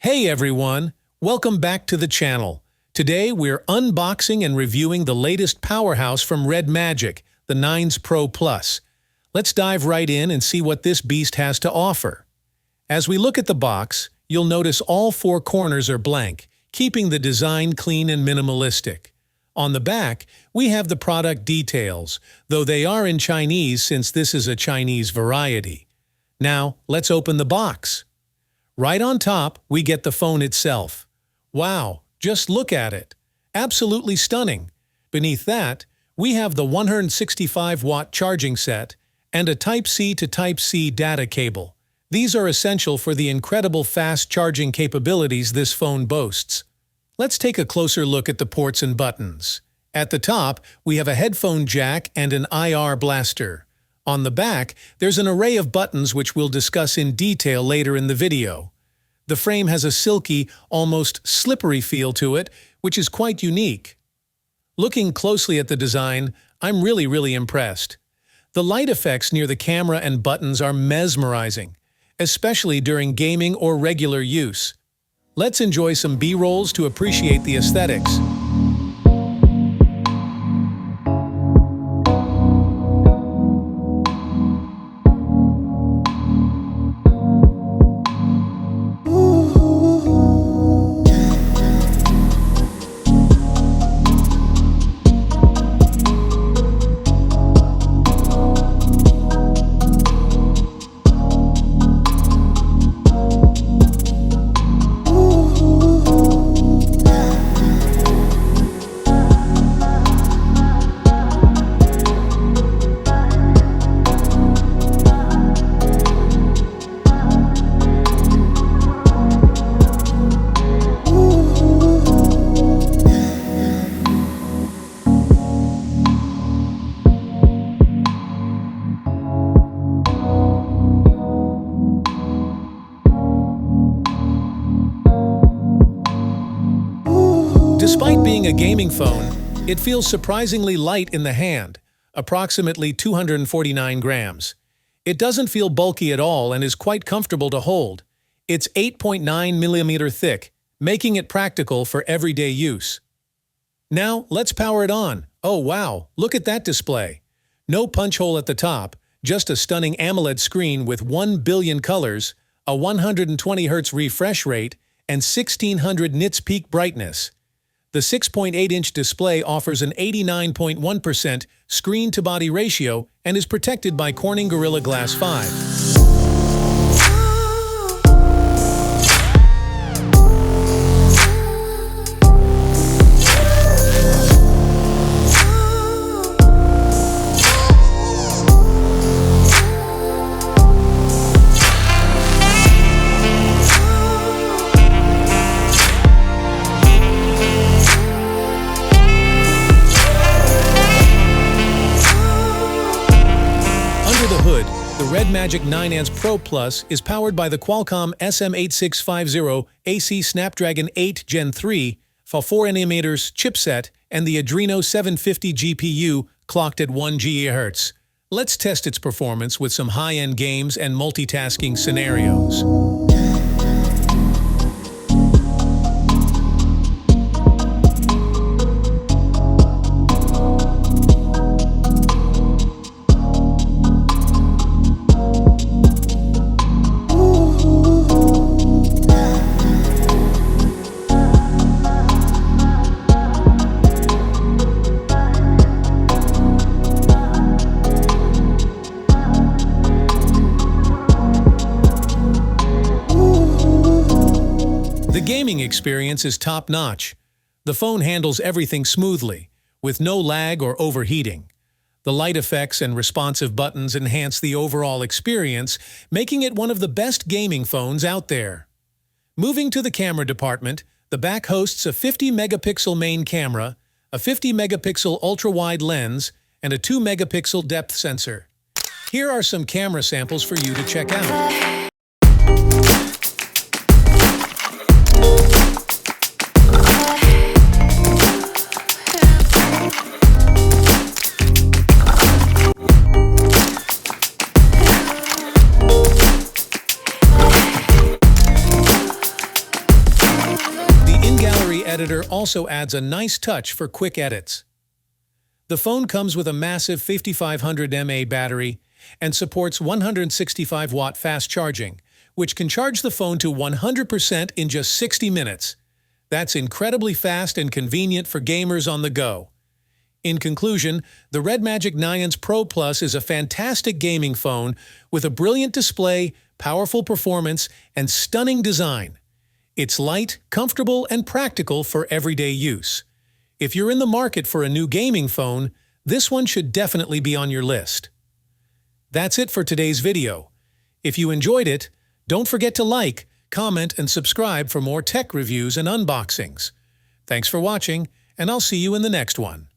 Hey everyone, welcome back to the channel. Today we're unboxing and reviewing the latest powerhouse from Red Magic, the 9's Pro Plus. Let's dive right in and see what this beast has to offer. As we look at the box, you'll notice all four corners are blank, keeping the design clean and minimalistic. On the back, we have the product details, though they are in Chinese since this is a Chinese variety. Now, let's open the box. Right on top, we get the phone itself. Wow, just look at it. Absolutely stunning. Beneath that, we have the 165-watt charging set and a Type-C to Type-C data cable. These are essential for the incredible fast charging capabilities this phone boasts. Let's take a closer look at the ports and buttons. At the top, we have a headphone jack and an IR blaster. On the back, there's an array of buttons which we'll discuss in detail later in the video. The frame has a silky, almost slippery feel to it, which is quite unique. Looking closely at the design, I'm really impressed. The light effects near the camera and buttons are mesmerizing, especially during gaming or regular use. Let's enjoy some B-rolls to appreciate the aesthetics. Despite being a gaming phone, it feels surprisingly light in the hand, approximately 249 grams. It doesn't feel bulky at all and is quite comfortable to hold. It's 8.9mm thick, making it practical for everyday use. Now, let's power it on. Oh wow, look at that display. No punch hole at the top, just a stunning AMOLED screen with 1 billion colors, a 120 Hz refresh rate, and 1600 nits peak brightness. The 6.8-inch display offers an 89.1% screen-to-body ratio and is protected by Corning Gorilla Glass 5. The Red Magic 9's Pro Plus is powered by the Qualcomm SM8650 AC Snapdragon 8 Gen 3 4nm chipset and the Adreno 750 GPU clocked at 1 GHz. Let's test its performance with some high-end games and multitasking scenarios. The gaming experience is top-notch. The phone handles everything smoothly, with no lag or overheating. The light effects and responsive buttons enhance the overall experience, making it one of the best gaming phones out there. Moving to the camera department, the back hosts a 50-megapixel main camera, a 50-megapixel ultra-wide lens, and a 2-megapixel depth sensor. Here are some camera samples for you to check out. editor also adds a nice touch for quick edits. The phone comes with a massive 5500 mAh battery and supports 165-watt fast charging, which can charge the phone to 100% in just 60 minutes. That's incredibly fast and convenient for gamers on the go. In conclusion, the Red Magic 9's Pro Plus is a fantastic gaming phone with a brilliant display, powerful performance, and stunning design. It's light, comfortable, and practical for everyday use. If you're in the market for a new gaming phone, this one should definitely be on your list. That's it for today's video. If you enjoyed it, don't forget to like, comment, and subscribe for more tech reviews and unboxings. Thanks for watching, and I'll see you in the next one.